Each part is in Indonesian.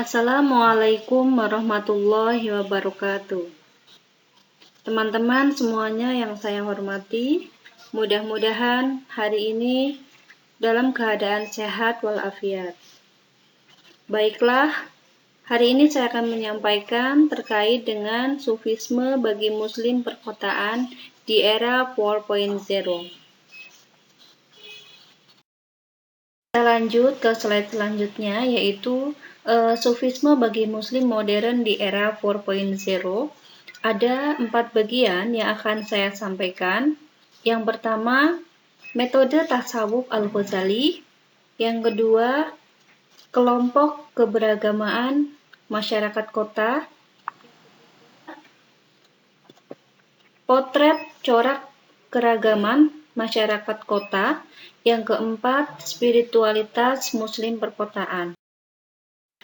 Assalamualaikum warahmatullahi wabarakatuh. Teman-teman semuanya yang saya hormati, mudah-mudahan hari ini dalam keadaan sehat walafiat. Baiklah, hari ini saya akan menyampaikan terkait dengan sufisme bagi muslim perkotaan di era 4.0. Kita lanjut ke slide selanjutnya, yaitu sufisme bagi muslim modern di era 4.0. Ada 4 bagian yang akan saya sampaikan. Yang pertama, metode tasawuf Al-Ghazali. Yang kedua, kelompok keberagamaan masyarakat kota. Potret corak keragaman masyarakat kota. Yang keempat, spiritualitas muslim perkotaan.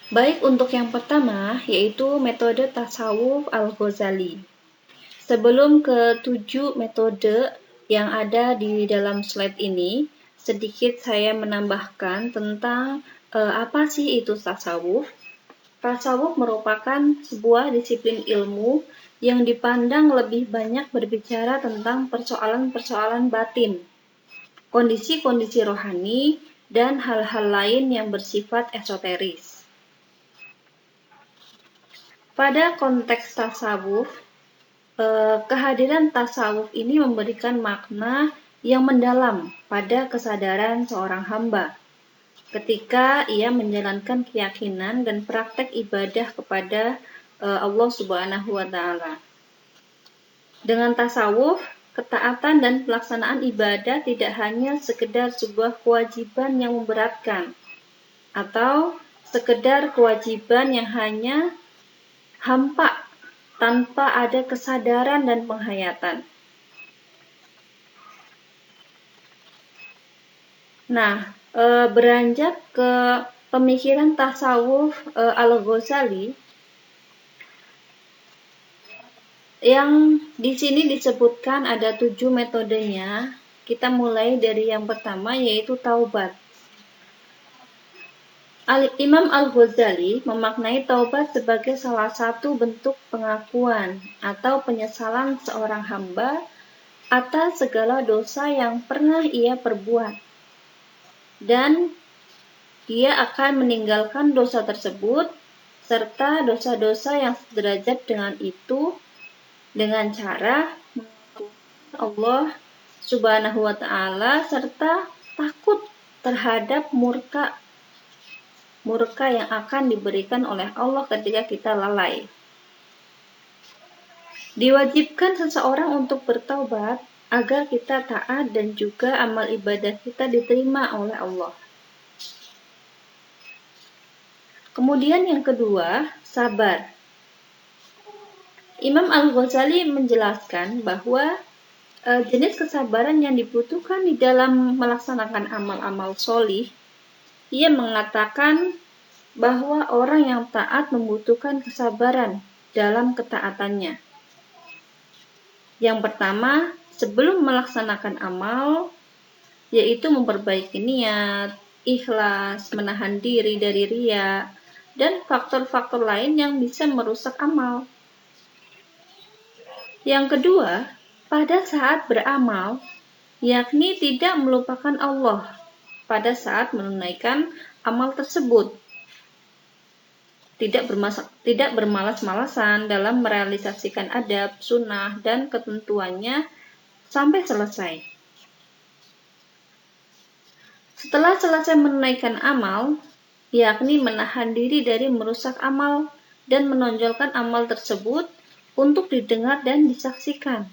Baik, untuk yang pertama, yaitu metode tasawuf Al-Ghazali. Sebelum ke 7 metode yang ada di dalam slide ini, sedikit saya menambahkan tentang apa sih itu tasawuf. Tasawuf merupakan sebuah disiplin ilmu yang dipandang lebih banyak berbicara tentang persoalan-persoalan batin, kondisi-kondisi rohani, dan hal-hal lain yang bersifat esoteris. Pada konteks tasawuf, kehadiran tasawuf ini memberikan makna yang mendalam pada kesadaran seorang hamba ketika ia menjalankan keyakinan dan praktek ibadah kepada Allah Subhanahu wa Ta'ala. Dengan tasawuf, ketaatan dan pelaksanaan ibadah tidak hanya sekedar sebuah kewajiban yang memberatkan atau sekedar kewajiban yang hanya hampa tanpa ada kesadaran dan penghayatan. Nah, beranjak ke pemikiran tasawuf Al-Ghazali yang di sini disebutkan ada 7 metodenya. Kita mulai dari yang pertama, yaitu taubat. Imam Al-Ghazali memaknai taubat sebagai salah satu bentuk pengakuan atau penyesalan seorang hamba atas segala dosa yang pernah ia perbuat, dan dia akan meninggalkan dosa tersebut serta dosa-dosa yang sederajat dengan itu dengan cara mengaku Allah Subhanahu wa Ta'ala serta takut terhadap murka yang akan diberikan oleh Allah ketika kita lalai. Diwajibkan seseorang untuk bertaubat agar kita taat dan juga amal ibadah kita diterima oleh Allah. Kemudian yang kedua, sabar. Imam Al-Ghazali menjelaskan bahwa jenis kesabaran yang dibutuhkan di dalam melaksanakan amal-amal sholih. Ia mengatakan bahwa orang yang taat membutuhkan kesabaran dalam ketaatannya. Yang pertama, sebelum melaksanakan amal, yaitu memperbaiki niat, ikhlas, menahan diri dari riya, dan faktor-faktor lain yang bisa merusak amal. Yang kedua, pada saat beramal, yakni tidak melupakan Allah pada saat menunaikan amal tersebut. Tidak bermalas-malasan dalam merealisasikan adab, sunnah, dan ketentuannya sampai selesai. Setelah selesai menunaikan amal, yakni menahan diri dari merusak amal dan menonjolkan amal tersebut untuk didengar dan disaksikan,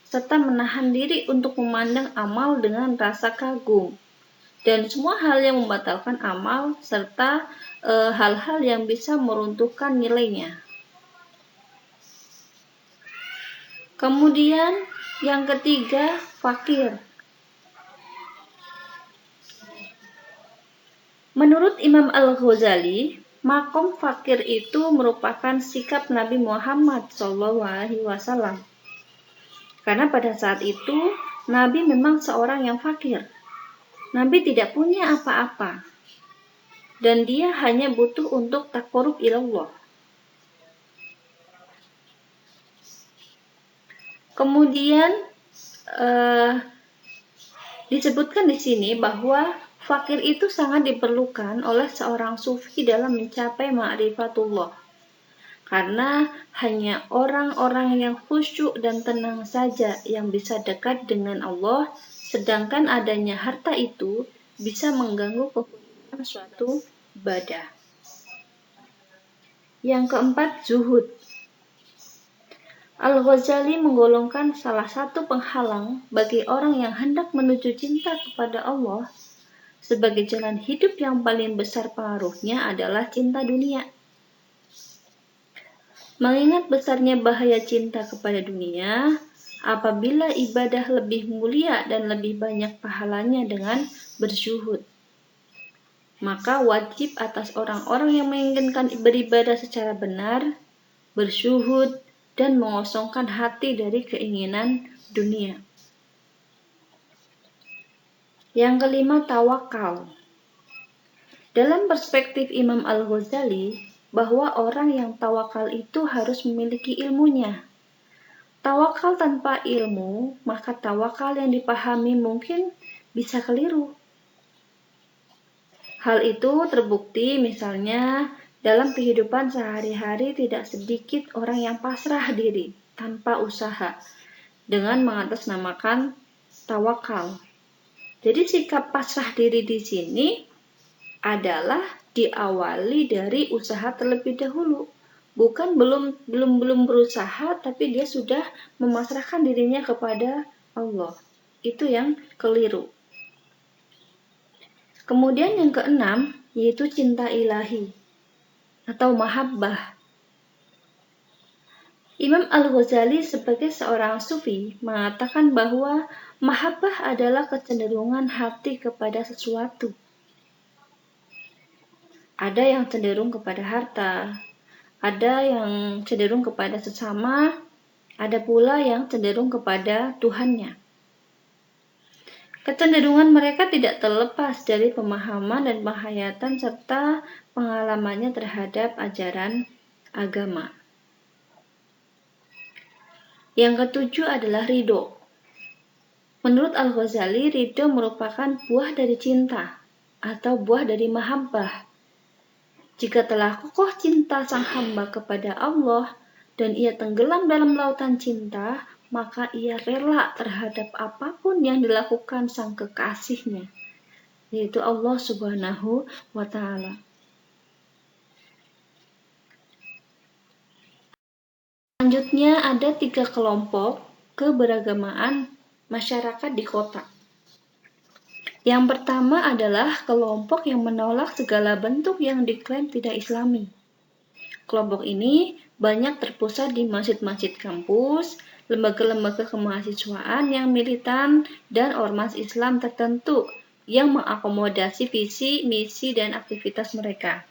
serta menahan diri untuk memandang amal dengan rasa kagum, dan semua hal yang membatalkan amal, serta hal-hal yang bisa meruntuhkan nilainya. Kemudian yang ketiga, fakir. Menurut Imam Al-Ghazali, makom fakir itu merupakan sikap Nabi Muhammad SAW. Karena pada saat itu, Nabi memang seorang yang fakir. Nabi tidak punya apa-apa. dan dia hanya butuh untuk taqarrub ilallah. Kemudian disebutkan di sini bahwa fakir itu sangat diperlukan oleh seorang sufi dalam mencapai ma'rifatullah. Karena hanya orang-orang yang khusyuk dan tenang saja yang bisa dekat dengan Allah, sedangkan adanya harta itu bisa mengganggu kekhusyukan suatu ibadah. Yang keempat, zuhud. Al-Ghazali menggolongkan salah satu penghalang bagi orang yang hendak menuju cinta kepada Allah sebagai jalan hidup yang paling besar pengaruhnya adalah cinta dunia. Mengingat besarnya bahaya cinta kepada dunia, apabila ibadah lebih mulia dan lebih banyak pahalanya dengan berzuhud, maka wajib atas orang-orang yang menginginkan beribadah secara benar, berzuhud, dan mengosongkan hati dari keinginan dunia. Yang kelima, tawakal. Dalam perspektif Imam Al-Ghazali, bahwa orang yang tawakal itu harus memiliki ilmunya. Tawakal tanpa ilmu, maka tawakal yang dipahami mungkin bisa keliru. Hal itu terbukti misalnya dalam kehidupan sehari-hari tidak sedikit orang yang pasrah diri tanpa usaha dengan mengatasnamakan tawakal. Jadi sikap pasrah diri di sini adalah diawali dari usaha terlebih dahulu. Bukan belum berusaha, tapi dia sudah memasrahkan dirinya kepada Allah. Itu yang keliru. Kemudian yang keenam, yaitu cinta ilahi atau mahabbah. Imam Al-Ghazali sebagai seorang sufi mengatakan bahwa mahabbah adalah kecenderungan hati kepada sesuatu. Ada yang cenderung kepada harta, ada yang cenderung kepada sesama, ada pula yang cenderung kepada Tuhannya. Kecenderungan mereka tidak terlepas dari pemahaman dan penghayatan serta pengalamannya terhadap ajaran agama. Yang ketujuh adalah ridho. Menurut Al-Ghazali, ridho merupakan buah dari cinta atau buah dari mahabbah. Jika telah kokoh cinta sang hamba kepada Allah dan ia tenggelam dalam lautan cinta, maka ia rela terhadap apapun yang dilakukan sang kekasihnya, yaitu Allah Subhanahu wa Ta'ala. Selanjutnya ada 3 kelompok keberagamaan masyarakat di kota. Yang pertama adalah kelompok yang menolak segala bentuk yang diklaim tidak islami. Kelompok ini banyak terpusat di masjid-masjid kampus, lembaga-lembaga kemahasiswaan yang militan, dan ormas Islam tertentu yang mengakomodasi visi, misi, dan aktivitas mereka.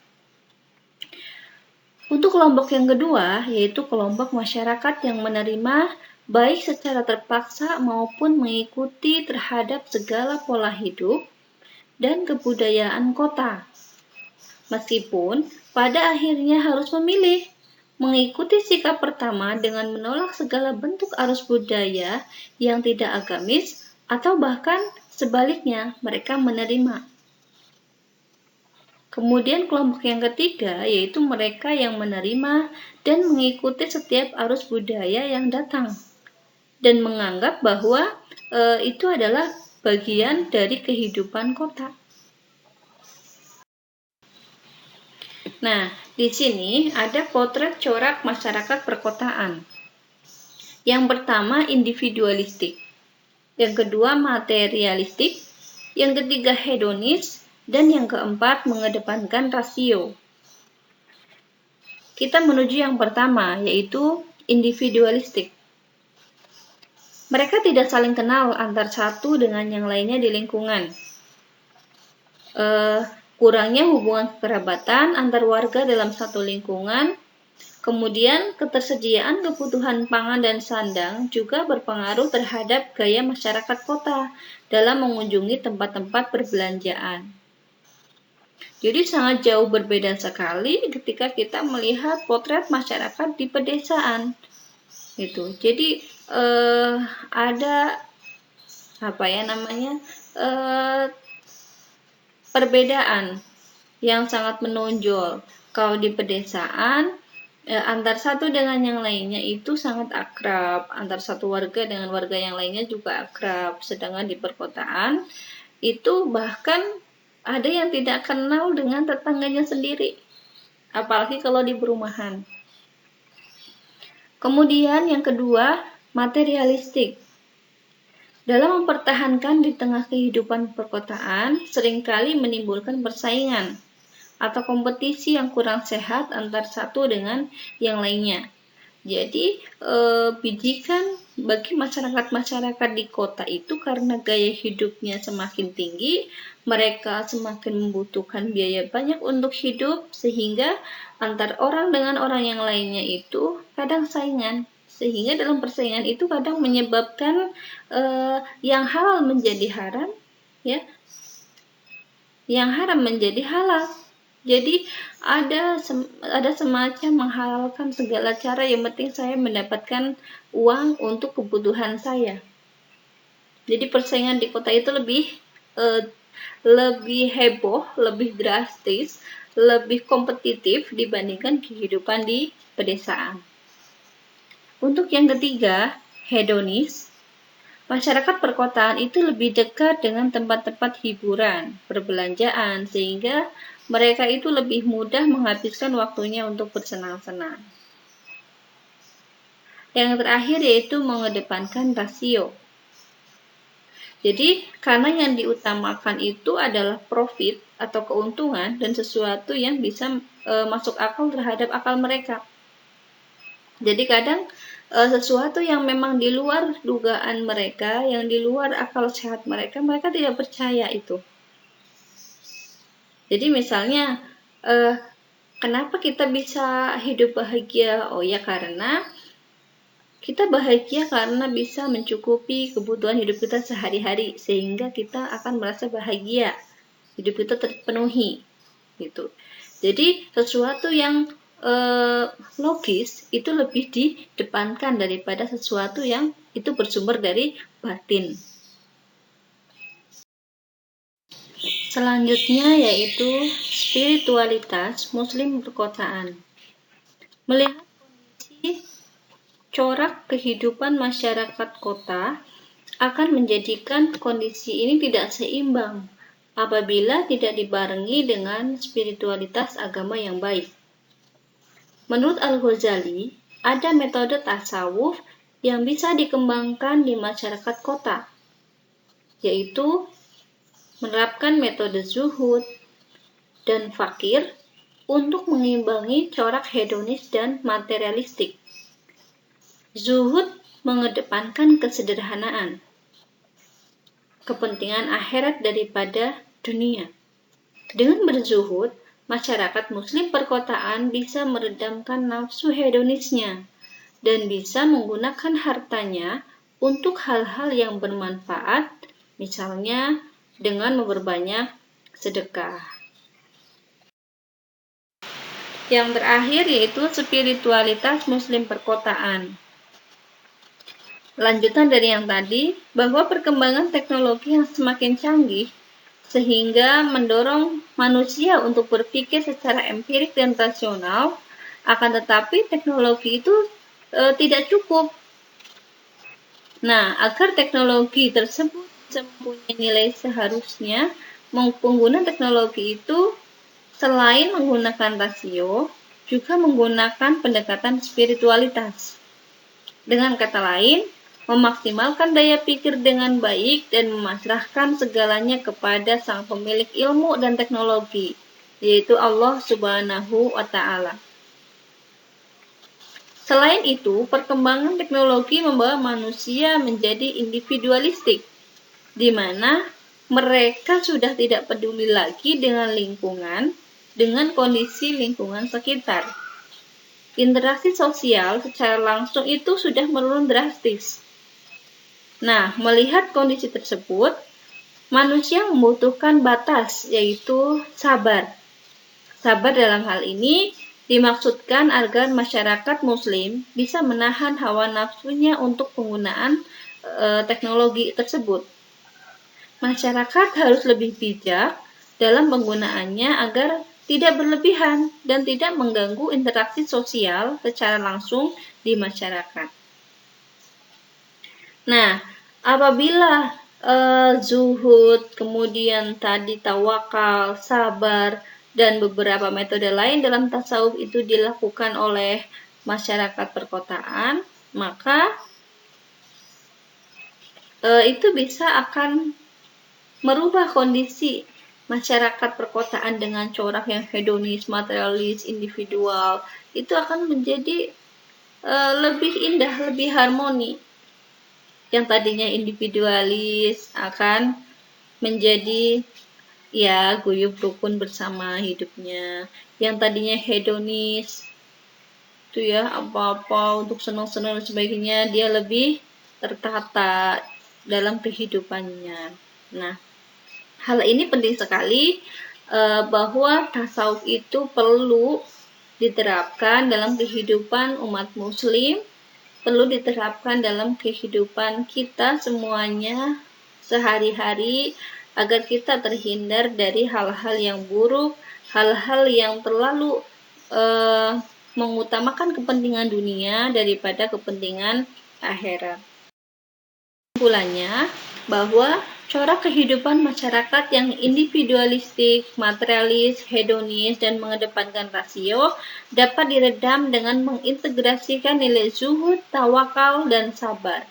Untuk kelompok yang kedua, yaitu kelompok masyarakat yang menerima baik secara terpaksa maupun mengikuti terhadap segala pola hidup dan kebudayaan kota. Meskipun pada akhirnya harus memilih mengikuti sikap pertama dengan menolak segala bentuk arus budaya yang tidak agamis atau bahkan sebaliknya mereka menerima. Kemudian kelompok yang ketiga yaitu mereka yang menerima dan mengikuti setiap arus budaya yang datang dan menganggap bahwa itu adalah bagian dari kehidupan kota. Nah, di sini ada potret corak masyarakat perkotaan. Yang pertama individualistik, yang kedua materialistik, yang ketiga hedonis, dan yang keempat mengedepankan rasio. Kita menuju yang pertama, yaitu individualistik. Mereka tidak saling kenal antar satu dengan yang lainnya di lingkungan. Kurangnya hubungan kekerabatan antar warga dalam satu lingkungan. Kemudian ketersediaan kebutuhan pangan dan sandang juga berpengaruh terhadap gaya masyarakat kota dalam mengunjungi tempat-tempat perbelanjaan. Jadi sangat jauh berbeda sekali ketika kita melihat potret masyarakat di pedesaan. Gitu. Jadi ada apa ya namanya perbedaan yang sangat menonjol. Kalau di pedesaan antar satu dengan yang lainnya itu sangat akrab, antar satu warga dengan warga yang lainnya juga akrab. Sedangkan di perkotaan itu bahkan ada yang tidak kenal dengan tetangganya sendiri, apalagi kalau di perumahan. Kemudian yang kedua, materialistik. Dalam mempertahankan di tengah kehidupan perkotaan, seringkali menimbulkan persaingan atau kompetisi yang kurang sehat antar satu dengan yang lainnya. Jadi, bijikan bagi masyarakat-masyarakat di kota itu karena gaya hidupnya semakin tinggi, mereka semakin membutuhkan biaya banyak untuk hidup, sehingga antar orang dengan orang yang lainnya itu kadang saingan. Sehingga dalam persaingan itu kadang menyebabkan yang halal menjadi haram, ya, yang haram menjadi halal. Jadi ada semacam menghalalkan segala cara, yang penting saya mendapatkan uang untuk kebutuhan saya. Jadi persaingan di kota itu lebih heboh, lebih drastis, lebih kompetitif dibandingkan kehidupan di pedesaan. Untuk yang ketiga, hedonis. Masyarakat perkotaan itu lebih dekat dengan tempat-tempat hiburan, perbelanjaan, sehingga mereka itu lebih mudah menghabiskan waktunya untuk bersenang-senang. Yang terakhir yaitu mengedepankan rasio. Jadi, karena yang diutamakan itu adalah profit atau keuntungan dan sesuatu yang bisa masuk akal terhadap akal mereka. Jadi kadang sesuatu yang memang di luar dugaan mereka, yang di luar akal sehat mereka, mereka tidak percaya itu. Jadi misalnya, kenapa kita bisa hidup bahagia? Oh ya, karena kita bahagia karena bisa mencukupi kebutuhan hidup kita sehari-hari, sehingga kita akan merasa bahagia, hidup kita terpenuhi, gitu. Jadi sesuatu yang logis itu lebih didepankan daripada sesuatu yang itu bersumber dari batin. Selanjutnya yaitu spiritualitas Muslim perkotaan. Melihat kondisi corak kehidupan masyarakat kota akan menjadikan kondisi ini tidak seimbang apabila tidak dibarengi dengan spiritualitas agama yang baik. Menurut Al-Ghazali, ada metode tasawuf yang bisa dikembangkan di masyarakat kota, yaitu menerapkan metode zuhud dan fakir untuk mengimbangi corak hedonis dan materialistik. Zuhud mengedepankan kesederhanaan, kepentingan akhirat daripada dunia. Dengan berzuhud, masyarakat muslim perkotaan bisa meredamkan nafsu hedonisnya dan bisa menggunakan hartanya untuk hal-hal yang bermanfaat, misalnya dengan memperbanyak sedekah. Yang terakhir yaitu spiritualitas muslim perkotaan. Lanjutan dari yang tadi, bahwa perkembangan teknologi yang semakin canggih sehingga mendorong manusia untuk berpikir secara empirik dan rasional, akan tetapi teknologi itu tidak cukup. Nah, agar teknologi tersebut mempunyai nilai seharusnya, pengguna teknologi itu selain menggunakan rasio, juga menggunakan pendekatan spiritualitas. Dengan kata lain, memaksimalkan daya pikir dengan baik dan memasrahkan segalanya kepada sang pemilik ilmu dan teknologi, yaitu Allah Subhanahu wa Ta'ala. Selain itu, perkembangan teknologi membawa manusia menjadi individualistik, di mana mereka sudah tidak peduli lagi dengan lingkungan, dengan kondisi lingkungan sekitar. Interaksi sosial secara langsung itu sudah menurun drastis. Nah, melihat kondisi tersebut, Manusia membutuhkan batas, yaitu sabar. Sabar dalam hal ini dimaksudkan agar masyarakat Muslim bisa menahan hawa nafsunya untuk penggunaan teknologi tersebut. Masyarakat harus lebih bijak dalam penggunaannya agar tidak berlebihan dan tidak mengganggu interaksi sosial secara langsung di masyarakat. Nah, apabila zuhud, kemudian tadi tawakal, sabar, dan beberapa metode lain dalam tasawuf itu dilakukan oleh masyarakat perkotaan, maka itu bisa akan merubah kondisi masyarakat perkotaan dengan corak yang hedonis, materialis, individual, itu akan menjadi lebih indah, lebih harmoni. Yang tadinya individualis akan menjadi ya guyub rukun bersama hidupnya. Yang tadinya hedonis itu ya apa-apa untuk senang-senang dan sebagainya, dia lebih tertata dalam kehidupannya. Nah, hal ini penting sekali bahwa tasawuf itu perlu diterapkan dalam kehidupan umat muslim, perlu diterapkan dalam kehidupan kita semuanya sehari-hari agar kita terhindar dari hal-hal yang buruk, hal-hal yang terlalu mengutamakan kepentingan dunia daripada kepentingan akhirat. Kesimpulannya, bahwa corak kehidupan masyarakat yang individualistik, materialis, hedonis, dan mengedepankan rasio dapat diredam dengan mengintegrasikan nilai zuhud, tawakal, dan sabar.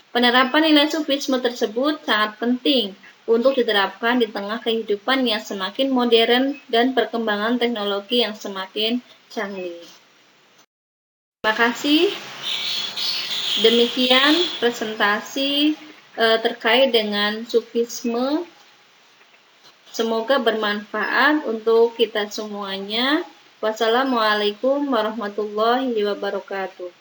Penerapan nilai sufisme tersebut sangat penting untuk diterapkan di tengah kehidupan yang semakin modern dan perkembangan teknologi yang semakin canggih. Terima kasih. Demikian presentasi terkait dengan sufisme. Semoga bermanfaat untuk kita semuanya. Wassalamualaikum warahmatullahi wabarakatuh.